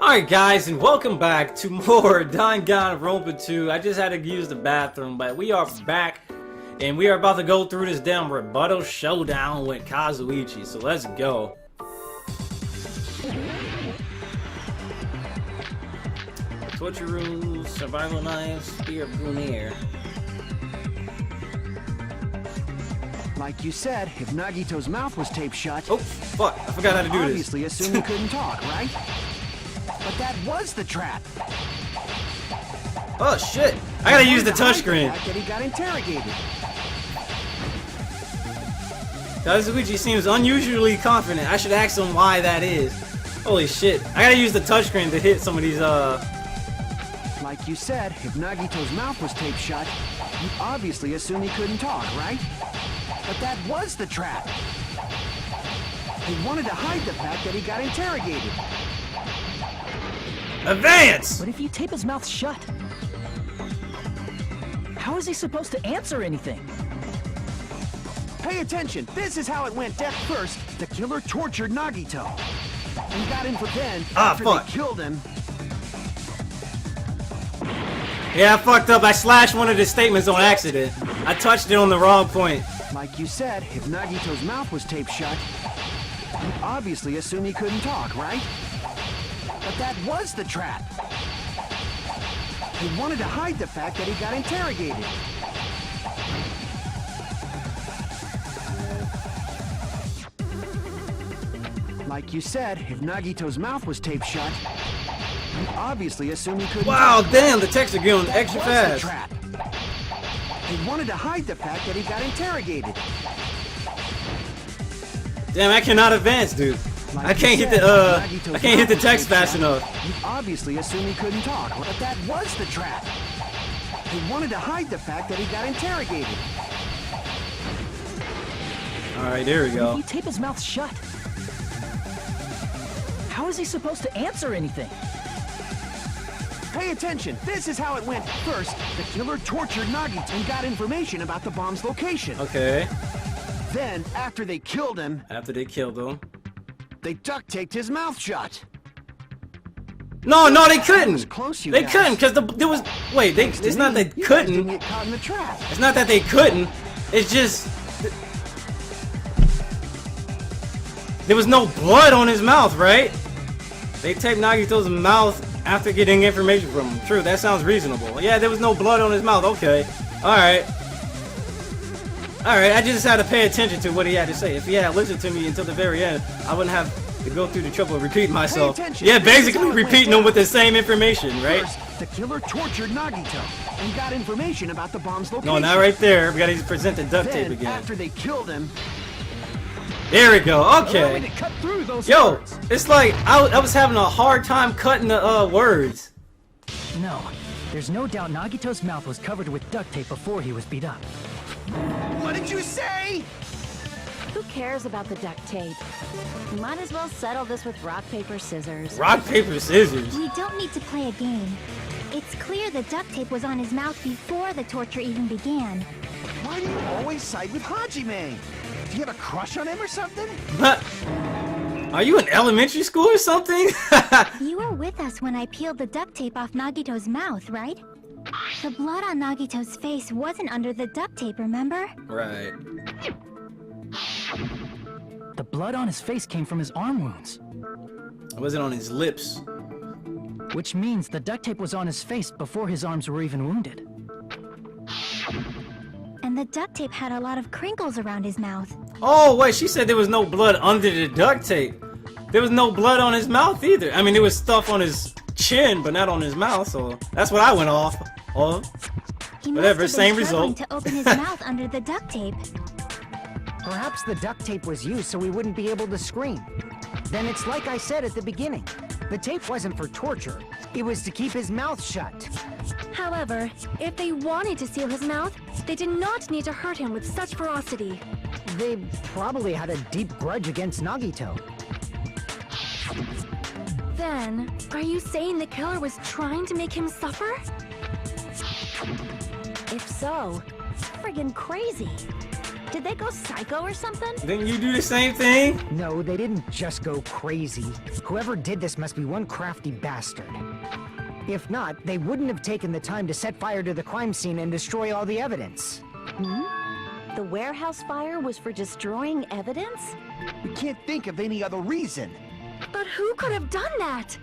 Alright guys, and welcome back to more Dangan Ronpa 2. I just had to use the bathroom, but we are back, and we are about to go through this damn rebuttal showdown with Kazuichi, so let's go. Torture rules, survival knives, spear of Brunair. Like you said, if Nagito's mouth was taped shut... Oh, fuck, I forgot how to do this. Obviously assumed he couldn't talk, right? But that was the trap. Oh shit! I gotta use the touchscreen. That he got interrogated. Kazuichi seems unusually confident. I should ask him why that is. Holy shit! I gotta use the touchscreen to hit some of these. Like you said, if Nagito's mouth was taped shut, you obviously assumed he couldn't talk, right? But that was the trap. He wanted to hide the fact that he got interrogated. Advance! But if you tape his mouth shut, how is he supposed to answer anything? Pay attention. This is how it went. Death first. The killer tortured Nagito and got in for Ben after they killed him. Yeah, I fucked up. I slashed one of the statements on accident. I touched it on the wrong point. Like you said, if Nagito's mouth was taped shut, you obviously assumed he couldn't talk, right? But that was the trap. He wanted to hide the fact that he got interrogated. Like you said, if Nagito's mouth was taped shut, you obviously assumed he couldn't talk. Damn, the text are going extra fast. The trap. He wanted to hide the fact that he got interrogated. Damn, I cannot advance, dude. Like I can't hit the text fast enough. You obviously assumed he couldn't talk, but that was the trap. He wanted to hide the fact that he got interrogated. Alright, there we go. If you tape his mouth shut, how is he supposed to answer anything? Pay attention. This is how it went. First, the killer tortured Nagito and got information about the bomb's location. Okay. Then, after they killed him, they duct taped his mouth shut. No, they couldn't. Close, they couldn't because there was. Wait, it's not they couldn't. Didn't get caught in the trap. It's not that they couldn't. It's just there was no blood on his mouth, right? They taped Nagito's mouth after getting information from him. True, that sounds reasonable. Yeah, there was no blood on his mouth. Okay, all right. Alright, I just had to pay attention to what he had to say. If he had listened to me until the very end, I wouldn't have to go through the trouble of repeating myself. Yeah, basically repeating them with the same information, right? First, the killer tortured Nagito and got information about the bomb's location. No, not right there. We gotta present the duct tape again. After they killed him. There we go, okay. Cut through those Yo, words. it's like I was having a hard time cutting the words. No, there's no doubt Nagito's mouth was covered with duct tape before he was beat up. What did you say? Who cares about the duct tape? We might as well settle this with rock, paper, scissors. Rock, paper, scissors? We don't need to play a game. It's clear the duct tape was on his mouth before the torture even began. Why do you always side with Hajime? Do you have a crush on him or something? Are you in elementary school or something? You were with us when I peeled the duct tape off Nagito's mouth, right? The blood on Nagito's face wasn't under the duct tape, remember? Right. The blood on his face came from his arm wounds. It wasn't on his lips. Which means the duct tape was on his face before his arms were even wounded. And the duct tape had a lot of crinkles around his mouth. Oh, wait, she said there was no blood under the duct tape. There was no blood on his mouth either. I mean, there was stuff on his chin, but not on his mouth, so that's what I went off. Oh, whatever, same result. To open his mouth under the duct tape. Perhaps the duct tape was used so he wouldn't be able to scream. Then it's like I said at the beginning. The tape wasn't for torture. It was to keep his mouth shut. However, if they wanted to seal his mouth, they did not need to hurt him with such ferocity. They probably had a deep grudge against Nagito. Then, are you saying the killer was trying to make him suffer? If so, friggin' crazy. Did they go psycho or something? Didn't you do the same thing? No, they didn't just go crazy. Whoever did this must be one crafty bastard. If not, they wouldn't have taken the time to set fire to the crime scene and destroy all the evidence. The warehouse fire was for destroying evidence? We can't think of any other reason. But who could have done that?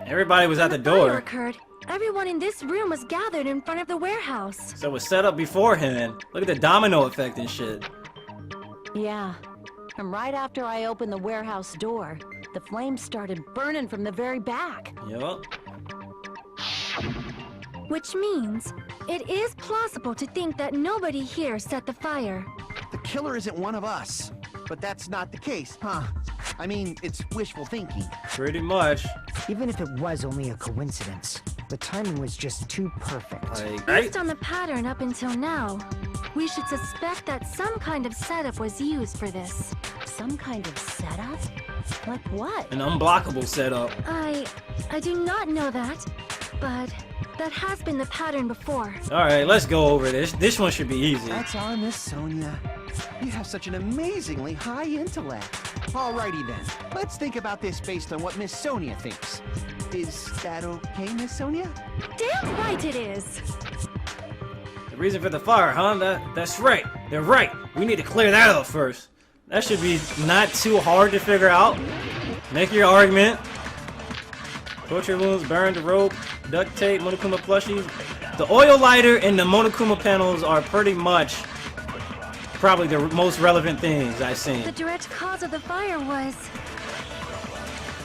Everybody was at the When fire door. occurred, everyone in this room was gathered in front of the warehouse. So it was set up beforehand. Look at the domino effect and shit. Yeah. And right after I opened the warehouse door, the flames started burning from the very back. Yup. Which means, it is plausible to think that nobody here set the fire. The killer isn't one of us. But that's not the case, huh? I mean, it's wishful thinking. Pretty much. Even if it was only a coincidence, the timing was just too perfect. Like, Based on the pattern up until now, we should suspect that some kind of setup was used for this. Some kind of setup? Like what? an unblockable setup. I do not know that, but that has been the pattern before. Alright, let's go over this. This one should be easy. That's our Miss Sonia. You have such an amazingly high intellect. Alrighty then, let's think about this based on what Miss Sonia thinks. Is that okay, Miss Sonia? Damn right it is! The reason for the fire, huh? That's right. They're right. We need to clear that up first. That should be not too hard to figure out. Make your argument. Torture wounds, burn the rope, duct tape, Monokuma plushies. The oil lighter and the Monokuma panels are pretty much probably the most relevant things I've seen. The direct cause of the fire was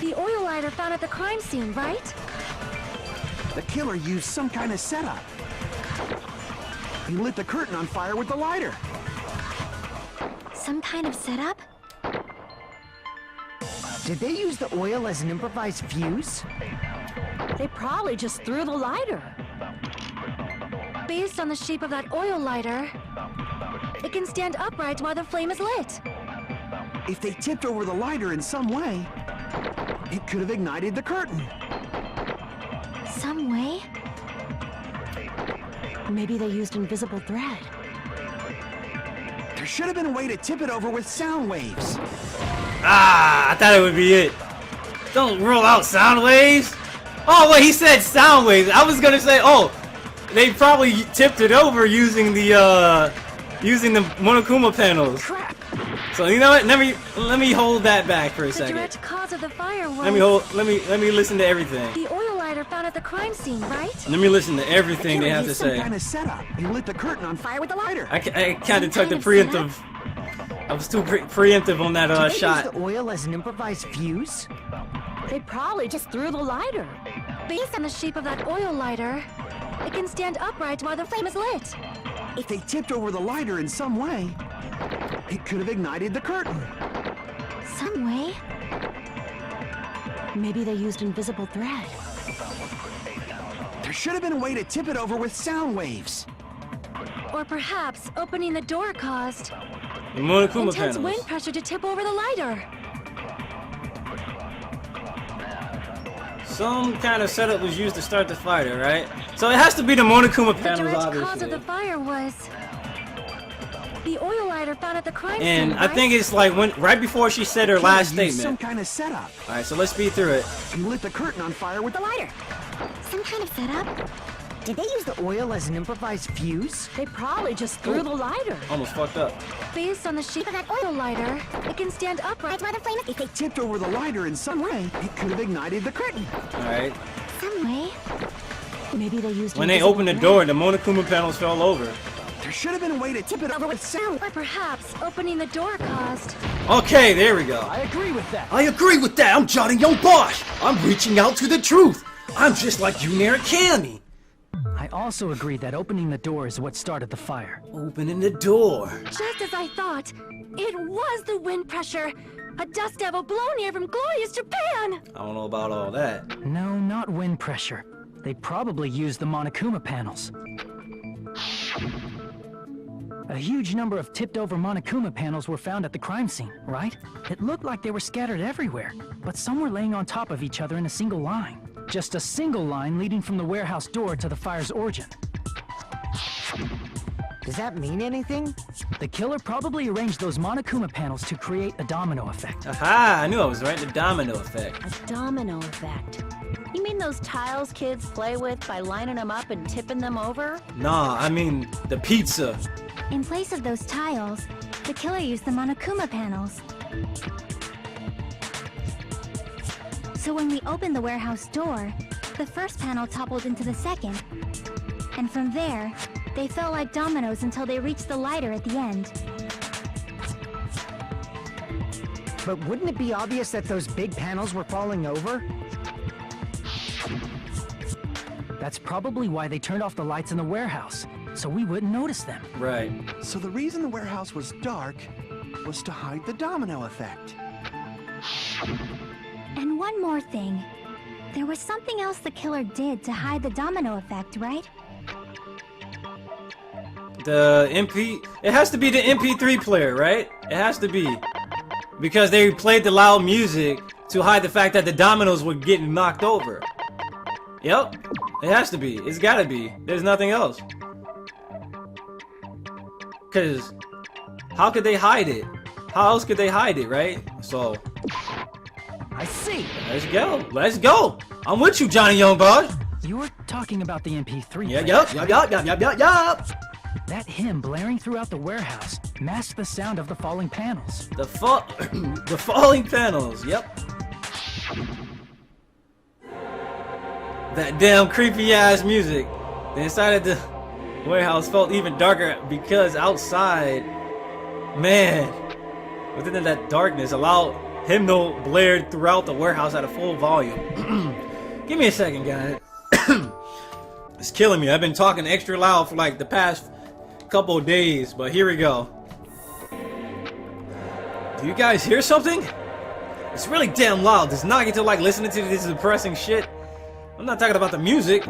the oil lighter found at the crime scene, right? The killer used some kind of setup. He lit the curtain on fire with the lighter. Some kind of setup? Did they use the oil as an improvised fuse? They probably just threw the lighter. Based on the shape of that oil lighter, it can stand upright while the flame is lit. If they tipped over the lighter in some way, it could have ignited the curtain. Some way? Maybe they used invisible thread. There should have been a way to tip it over with sound waves. Ah, I thought it would be it. Don't rule out sound waves. Oh, wait, he said sound waves. I was gonna say, oh, they probably tipped it over using the Monokuma panels. Crap! So you know what? Let me hold that back for a The second. direct cause of the fire was Let me listen to everything. the oil lighter found at the crime scene, right? Let me listen to everything they have to Some say. kind of setup. He lit the curtain on fire with the lighter. I kind of took Some the kind of preemptive. I was too preemptive on that Did they shot. use the oil as an improvised fuse? They probably just threw the lighter. Based on the shape of that oil lighter, it can stand upright while the flame is lit. If they tipped over the lighter in some way, it could have ignited the curtain. Some way? Maybe they used invisible thread. There should have been a way to tip it over with sound waves. Or perhaps opening the door caused The Monokuma intense panels. wind pressure to tip over the lighter. Some kind of setup was used to start the fire, right? So it has to be the Monokuma The panels, direct cause obviously. of the fire was the oil lighter found at the crime And scene, I think it's like right before she said her Killer last used some statement. kind of setup. All right, so let's speed through it. He lit the curtain on fire with the lighter. Some kind of setup? Did they use the oil as an improvised fuse? They probably just threw the lighter. Almost fucked up. Based on the shape of that oil lighter, it can stand upright while the flame is If they tipped over the lighter in some way, it could have ignited the curtain. All right. Some way? Maybe they used When they invisible opened the thread. door, the Monokuma panels fell over. There should have been a way to tip it over with sound. Or perhaps opening the door caused Okay, there we go. I agree with that. I agree with that. I'm Johnny Young Bosch. I'm reaching out to the truth. I'm just like you, Narration. I also agree that opening the door is what started the fire. Opening the door. just as I thought. It was the wind pressure. A dust devil blown here from glorious Japan. I don't know about all that. No, not wind pressure. They probably used the Monokuma panels. A huge number of tipped-over Monokuma panels were found at the crime scene, right? It looked like they were scattered everywhere, but some were laying on top of each other in a single line. Just a single line leading from the warehouse door to the fire's origin. Does that mean anything? The killer probably arranged those Monokuma panels to create a domino effect. Aha, I knew I was right. The domino effect. A domino effect. You mean those tiles kids play with by lining them up and tipping them over? Nah, I mean the pizza. In place of those tiles, the killer used the Monokuma panels. So when we opened the warehouse door, the first panel toppled into the second. And from there, they fell like dominoes until they reached the lighter at the end. But wouldn't it be obvious that those big panels were falling over? That's probably why they turned off the lights in the warehouse, so we wouldn't notice them. Right. So the reason the warehouse was dark was to hide the domino effect. And one more thing. There was something else the killer did to hide the domino effect, right? The it has to be the MP3 player, right? It has to be. Because they played the loud music to hide the fact that the dominoes were getting knocked over. Yep. It has to be. It's gotta be. There's nothing else. Cause how could they hide it? How else could they hide it, right? So I see. let's go. Let's go. I'm with you, Johnny Young Boy. You were talking about the MP3. Yeah, player. yup. That hymn blaring throughout the warehouse masked the sound of the falling panels. The falling panels. Yep. That damn creepy ass music. The inside of the warehouse felt even darker because outside, man, within that darkness, a loud hymnal blared throughout the warehouse at a full volume. Give me a second, guys. It's killing me. I've been talking extra loud for like the past couple of days, but here we go. Do you guys hear something? It's really damn loud. Does Nagito like listening to this depressing shit? I'm not talking about the music.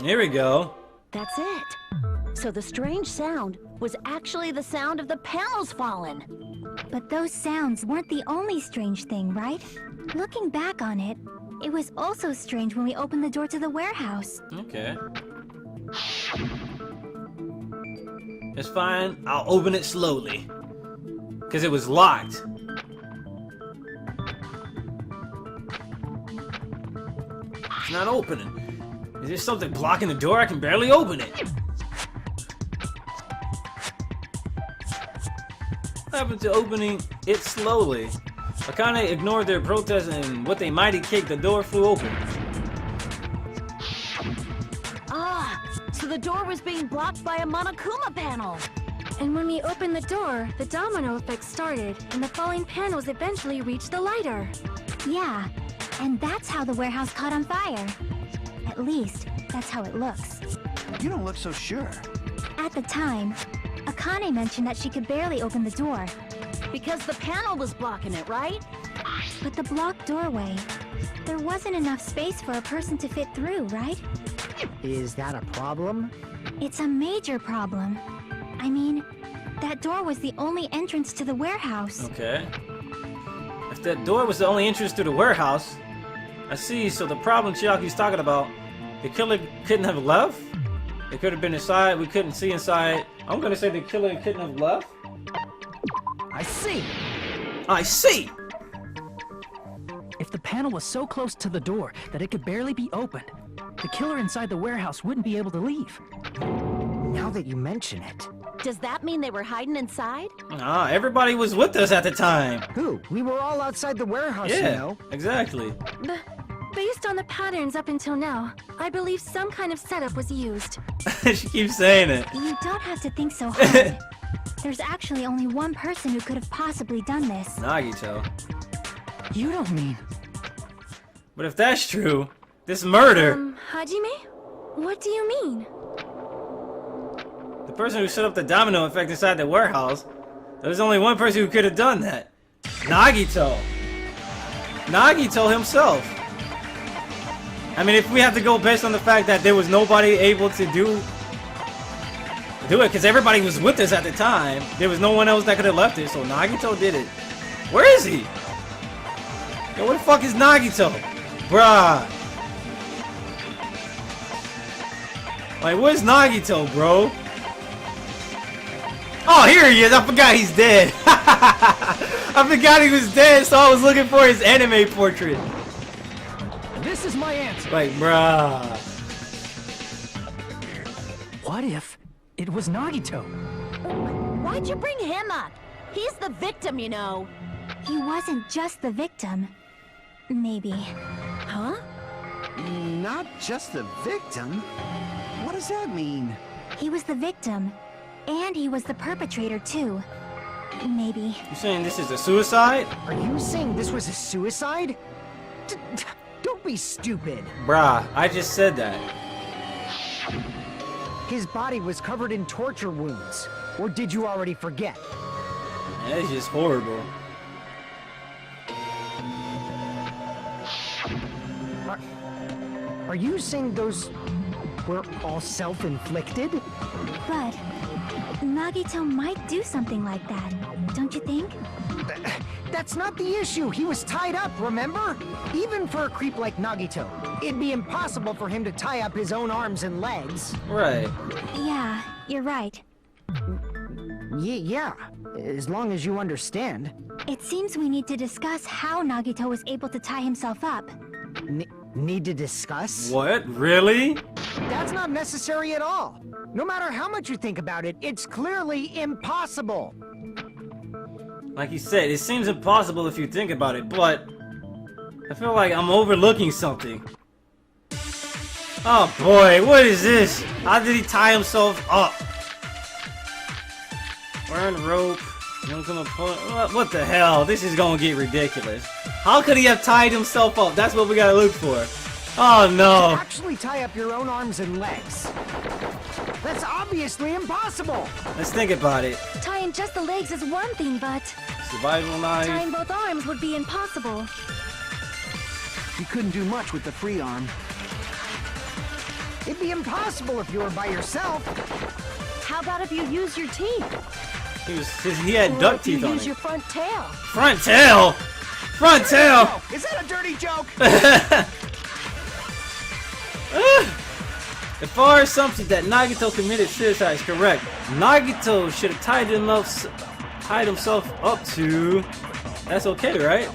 Here we go. That's it. So the strange sound was actually the sound of the panels falling. But those sounds weren't the only strange thing, right? Looking back on it, it was also strange when we opened the door to the warehouse. Okay. It's fine. I'll open it slowly. Because it was locked. It's not opening. Is there something blocking the door? I can barely open it. What happened to opening it slowly? Akane ignored their protest and with a mighty kick, the door flew open. Ah, so the door was being blocked by a Monokuma panel. And when we opened the door, the domino effect started, and the falling panels eventually reached the lighter. Yeah, and that's how the warehouse caught on fire. At least, that's how it looks. You don't look so sure. At the time, Akane mentioned that she could barely open the door. Because the panel was blocking it, right? But the blocked doorway, there wasn't enough space for a person to fit through, right? Is that a problem? It's a major problem. I mean, that door was the only entrance to the warehouse. Okay. If that door was the only entrance to the warehouse, I see. So the problem Chiaki's talking about, the killer couldn't have left? It could have been inside. We couldn't see inside. I'm gonna say the killer couldn't have left. I see. I see. If the panel was so close to the door that it could barely be opened, the killer inside the warehouse wouldn't be able to leave. Now that you mention it. Does that mean they were hiding inside? Ah, everybody was with us at the time. Who? We were all outside the warehouse, you know. Exactly. Based on the patterns up until now, I believe some kind of setup was used. She keeps saying it. You don't have to think so hard. There's actually only one person who could have possibly done this. Nagito. You don't mean... But if that's true, this murder... Hajime? What do you mean? The person who set up the domino effect inside the warehouse, there's only one person who could have done that. Nagito. Nagito himself. I mean, if we have to go based on the fact that there was nobody able to do it, because everybody was with us at the time, there was no one else that could have left it, so Nagito did it. Where is he? Yo, where the fuck is Nagito? Bruh. Like, where's Nagito, bro? Oh, here he is. I forgot he's dead. I forgot he was dead, so I was looking for his anime portrait. This is my answer. Like, bruh. What if it was Nagito? Why'd you bring him up? He's the victim, you know. He wasn't just the victim. Maybe. Huh? Not just the victim? What does that mean? He was the victim. And he was the perpetrator, too. Maybe. You saying this is a suicide? Are you saying this was a suicide? Don't be stupid. Bruh, I just said that. His body was covered in torture wounds. Or did you already forget? That's just horrible. Are you saying those were all self-inflicted? But Nagito might do something like that, don't you think? That's not the issue. He was tied up, remember? Even for a creep like Nagito, it'd be impossible for him to tie up his own arms and legs. Right. Yeah, you're right. Yeah, as long as you understand. It seems we need to discuss how Nagito was able to tie himself up. Need to discuss? What? Really? That's not necessary at all. No matter how much you think about it, it's clearly impossible. Like you said, it seems impossible if you think about it, but I feel like I'm overlooking something. Oh boy, what is this? How did he tie himself up? Burn rope. What the hell? This is gonna get ridiculous. How could he have tied himself up? That's what we gotta look for. Oh no. To actually tie up your own arms and legs. That's obviously impossible. Let's think about it. Tying just the legs is one thing, but Survival knife. tying both arms would be impossible. You couldn't do much with the free arm. It'd be impossible if you were by yourself. How about if you use your teeth? He had Or duck if you teeth on use it. your front tail? Front tail? Front tail? Oh, is that a dirty joke? If our assumption that Nagito committed suicide is correct, Nagito should have tied himself up to... That's okay, right?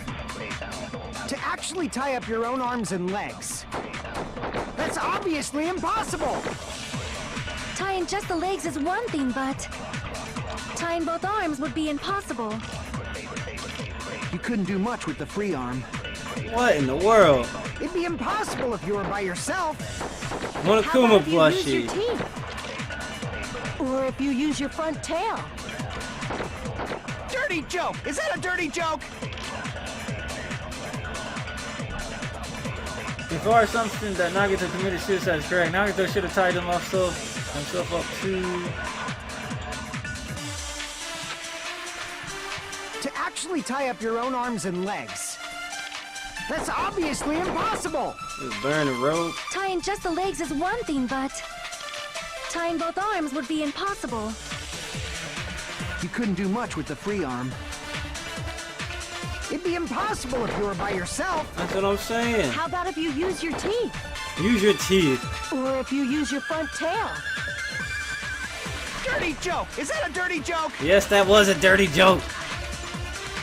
To actually tie up your own arms and legs. That's obviously impossible. Tying just the legs is one thing, but tying both arms would be impossible. You couldn't do much with the free arm. What in the world? It'd be impossible if you were by yourself. How Monokuma about if you use your plushie. teeth? Or if you use your front tail? Dirty joke! Is that a dirty joke? If our assumption that Nagito committed suicide is correct, Nagito should have tied himself up to... To actually tie up your own arms and legs. That's obviously impossible. Just burn the rope. Tying just the legs is one thing, but tying both arms would be impossible. You couldn't do much with the free arm. It'd be impossible if you were by yourself. That's what I'm saying. How about if you use your teeth? Use your teeth. Or if you use your front tail? Dirty joke! Is that a dirty joke? Yes, that was a dirty joke.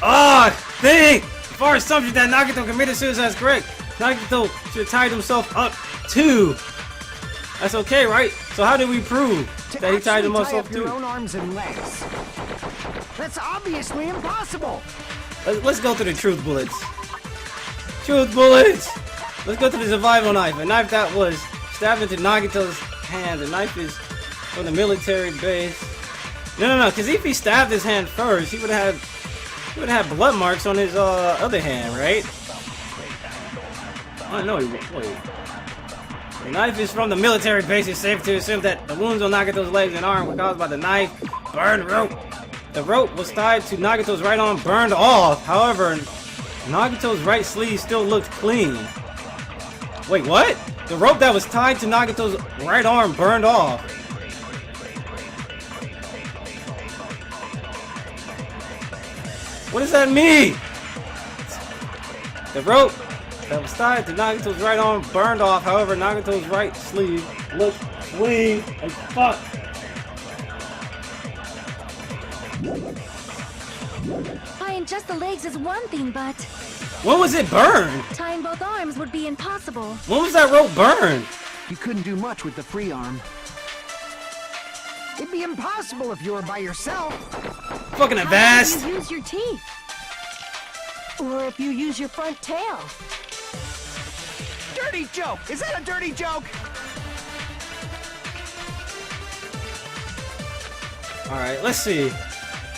Oh, think! If our assumption that Nagito committed suicide is correct, Nagito should have tied himself up to... That's okay, right? So how did we prove that he tied himself your to? own arms and legs. That's obviously impossible. Let's go through the truth bullets. Truth bullets! Let's go through the survival knife. A knife that was stabbed into Nagito's hand. The knife is from the military base. No, because if he stabbed his hand first, he would have had blood marks on his other hand, right? I know he would. Wait. The knife is from the military base. It's safe to assume that the wounds on Nagito's legs and arm were caused by the knife. Burned rope. The rope was tied to Nagito's right arm, burned off. However, Nagito's right sleeve still looked clean. Wait, what? The rope that was tied to Nagito's right arm burned off. What does that mean? The rope that was tied to Nagito's right arm burned off. However, Nagito's right sleeve looked Swing as fuck. Tying just the legs is one thing, but When was it burned? tying both arms would be impossible. When was that rope burned? You couldn't do much with the free arm. It'd be impossible if you were by yourself. Fucking How avast. about you use your teeth? Or if you use your front tail. Dirty joke! Is that a dirty joke? Alright, let's see.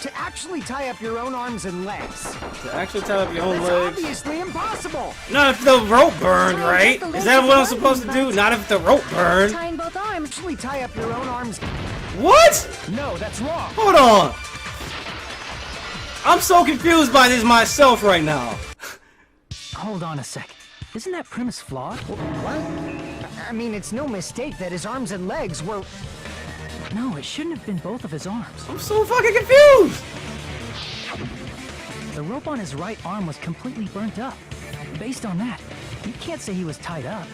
To actually tie up your own arms and legs. To actually tie up your own That's legs. obviously impossible. Not if the rope burned, right? Is that what I'm supposed to do? Not if the rope burned. Tying both arms. Actually tie up your own arms. What? No, that's wrong. Hold on. I'm so confused by this myself right now. Hold on a sec. Isn't that premise flawed? What? I mean, it's no mistake that his arms and legs were... No, it shouldn't have been both of his arms. I'm so fucking confused. The rope on his right arm was completely burnt up. Based on that, you can't say he was tied up.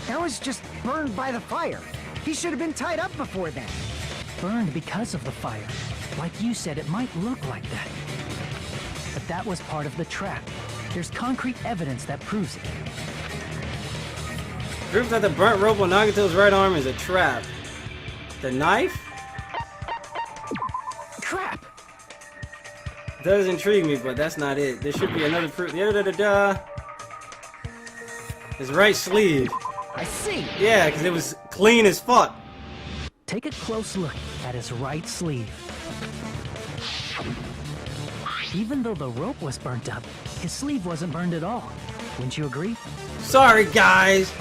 That was just burned by the fire. He should have been tied up before then. Burned because of the fire. Like you said, it might look like that. But that was part of the trap. There's concrete evidence that proves it. Proves that the burnt rope on Nagato's right arm is a trap. The knife? Crap! Does intrigue me, but that's not it. There should be another proof. His right sleeve. I see. Yeah, because it was clean as fuck. Take a close look at his right sleeve. Even though the rope was burnt up, his sleeve wasn't burned at all. Wouldn't you agree? Sorry, guys.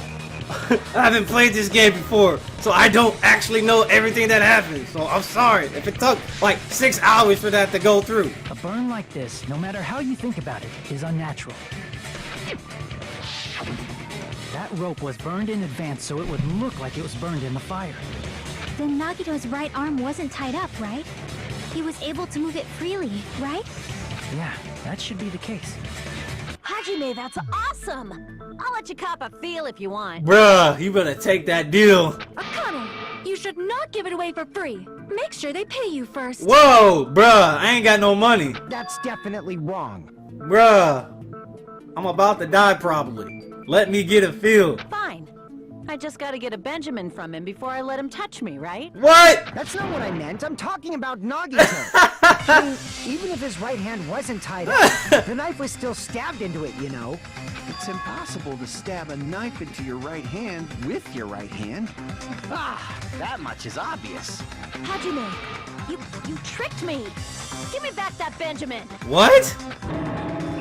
I haven't played this game before, so I don't actually know everything that happened. So I'm sorry if it took like 6 hours for that to go through. A burn like this, no matter how you think about it, is unnatural. That rope was burned in advance so it would look like it was burned in the fire. Then Nagito's right arm wasn't tied up, right? He was able to move it freely, right? Yeah, that should be the case. Hajime, that's awesome! I'll let you cop a feel if you want. Bruh, you better take that deal. Akane, you should not give it away for free. Make sure they pay you first. Whoa, bruh, I ain't got no money. That's definitely wrong. Bruh, I'm about to die probably. Let me get a feel. Fine. I just gotta get a Benjamin from him before I let him touch me, right? What? That's not what I meant. I'm talking about Nagito. I mean, even if his right hand wasn't tied up, the knife was still stabbed into it, you know. It's impossible to stab a knife into your right hand with your right hand. Ah, that much is obvious. Hajime, you tricked me! Give me back that Benjamin! What?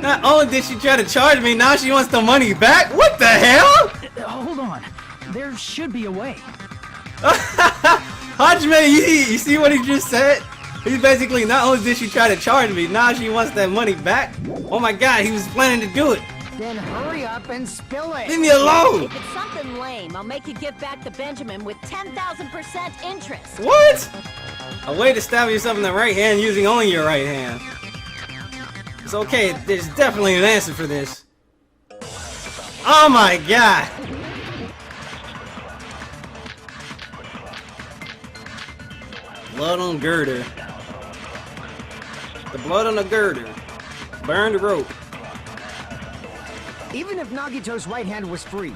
Not only did she try to charge me, now she wants the money back? What the hell? Hold on. There should be a way. Hajime, you see what he just said? He basically, not only did she try to charge me, now she wants that money back? Oh my god, he was planning to do it. Then hurry up and spill it. Leave me alone. If it's something lame, I'll make you give back the Benjamin with 10,000% interest. What? A way to stab yourself in the right hand using only your right hand. It's okay, there's definitely an answer for this. Oh my god. Blood on girder. The blood on the girder. Burn the rope. Even if Nagito's right hand was free,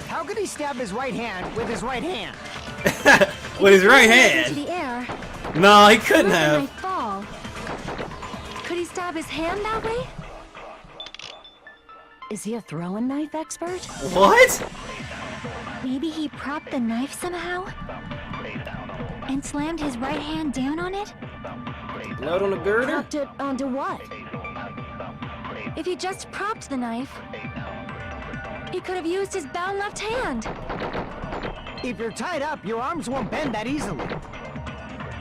how could he stab his right hand with his right hand? With his right Into hand? the air. No, he couldn't Let the have. knife fall. Could he stab his hand that way? Is he a throwing knife expert? What? Maybe he propped the knife somehow? And slammed his right hand down on it? Blood on the girder? Propped it onto what? If he just propped the knife, he could have used his bound left hand. If you're tied up, your arms won't bend that easily.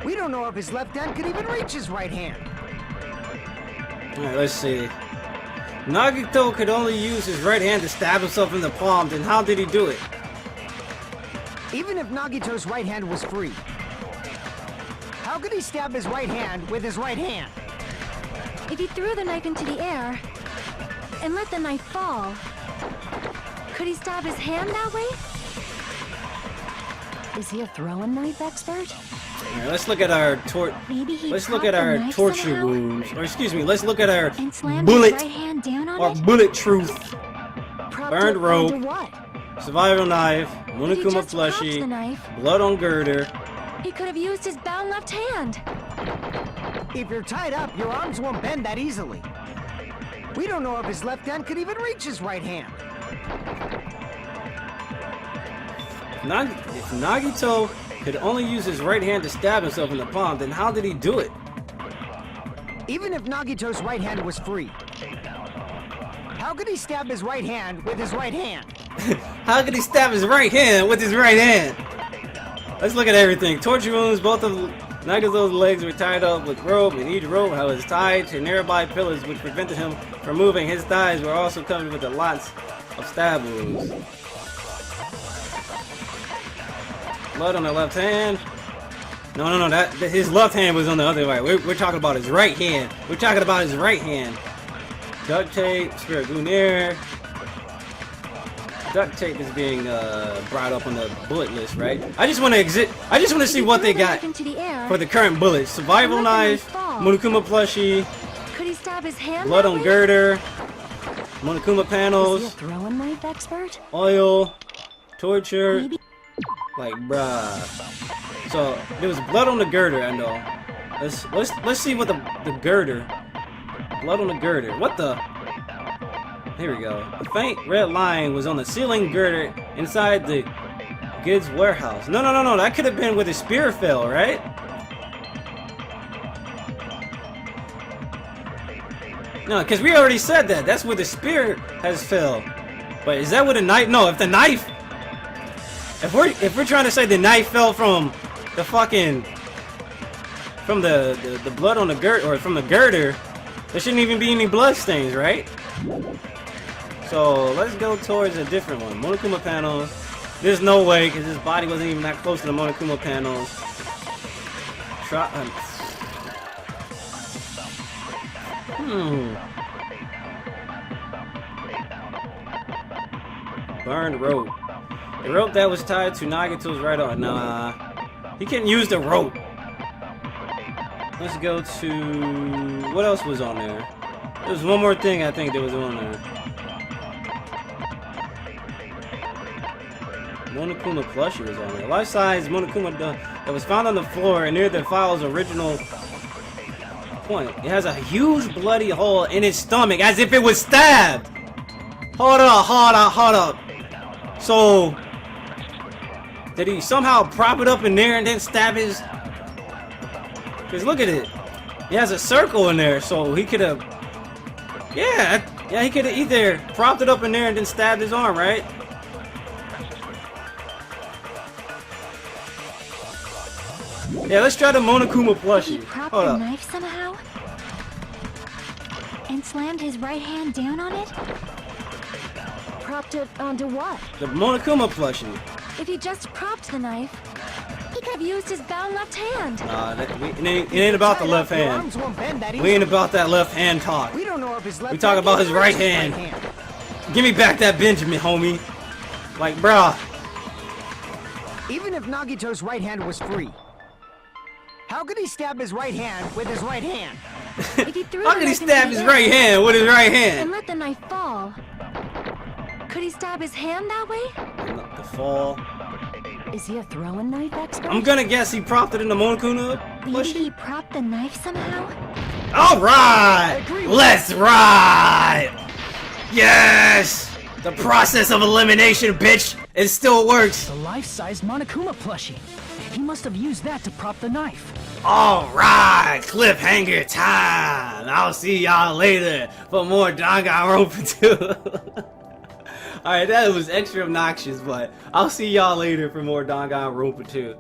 We don't know if his left hand could even reach his right hand. Alright, let's see. Nagito could only use his right hand to stab himself in the palm, then how did he do it? Even if Nagito's right hand was free, how could he stab his right hand with his right hand? If he threw the knife into the air and let the knife fall, Could he stab his hand that way? Is he a throwing knife expert? Alright, let's look at our Maybe he let's look propped at the our knife torture somehow wounds. Or excuse me, let's look at our and slammed bullet his right hand down on or it. bullet truth. Propped Burned it rope. onto what? Survival knife, If he Monokuma just propped the plushie, knife, blood on girder. he could have used his bound left hand. If you're tied up, your arms won't bend that easily. We don't know if his left hand could even reach his right hand. If Nagito could only use his right hand to stab himself in the palm, then how did he do it? Even if Nagito's right hand was free, how could he stab his right hand with his right hand? How could he stab his right hand with his right hand? Let's look at everything. Torture wounds, both of Nagito's legs were tied up with rope, and each rope was tied to nearby pillars which prevented him from moving. His thighs were also covered with lots of stab wounds. Blood on the left hand. No, his left hand was on the other way. We're talking about his right hand. We're talking about his right hand. Duct tape, spirit Gunir. Duct tape is being brought up on the bullet list, right? I just want to see what they got Into the air, for the current bullets. Survival and let the knife, fall. Monokuma plushie, Could he stab his hand blood that on way? girder, Monokuma Is he a panels, throwing knife expert? oil, torture. Maybe Like, bruh. So there was blood on the girder, I know. Let's see what the girder. Blood on the girder. What the? Here we go. A faint red line was on the ceiling girder inside the goods warehouse. No. That could have been where the spear fell, right? No, because we already said that. That's where the spear has fell. But is that where the knife? No, if the knife. If we're trying to say the knife fell from the fucking the blood on the girder, or from the girder, there shouldn't even be any blood stains, right? So let's go towards a different one. Monokuma panels. There's no way, because his body wasn't even that close to the Monokuma panels. Burned rope. The rope that was tied to Nagito's right arm. Nah. He couldn't use the rope. Let's go to... What else was on there? There was one more thing I think that was on there. Monokuma plushie was on there. Life-size Monokuma that was found on the floor and near the file's original point. It has a huge bloody hole in its stomach as if it was stabbed. Hold up. So, did he somehow prop it up in there and then stab his... Because look at it. He has a circle in there, so he could have... Yeah, he could have either propped it up in there and then stabbed his arm, right? Yeah, let's try the Monokuma he plushie. propped Hold the up. knife somehow and slammed his right hand down on it. Propped it onto what? The Monokuma plushie. If he just propped the knife, he could have used his bound left hand. It ain't about the left Your hand. arms won't bend that We easily. ain't about that left hand talk. We don't know if his left We talk hand about can his right reach hand. Give me back that Benjamin, homie. Like, bruh. Even if Nagito's right hand was free, how could he stab his right hand with his right hand? If he threw How the could he knife into stab the his air right hand with his right and hand? let the knife fall, could he stab his hand that way? Not the fall. Is he a throwing knife expert? I'm gonna guess he propped it in the Monokuma Maybe plushie. he propped the knife somehow. Alright! Let's ride! Yes! The process of elimination, bitch! It still works! The life-size Monokuma plushie. He must have used that to prop the knife. Alright! Cliffhanger time! I'll see y'all later for more Dangan Ronpa 2. Alright, that was extra obnoxious, but I'll see y'all later for more Dangan Ronpa 2.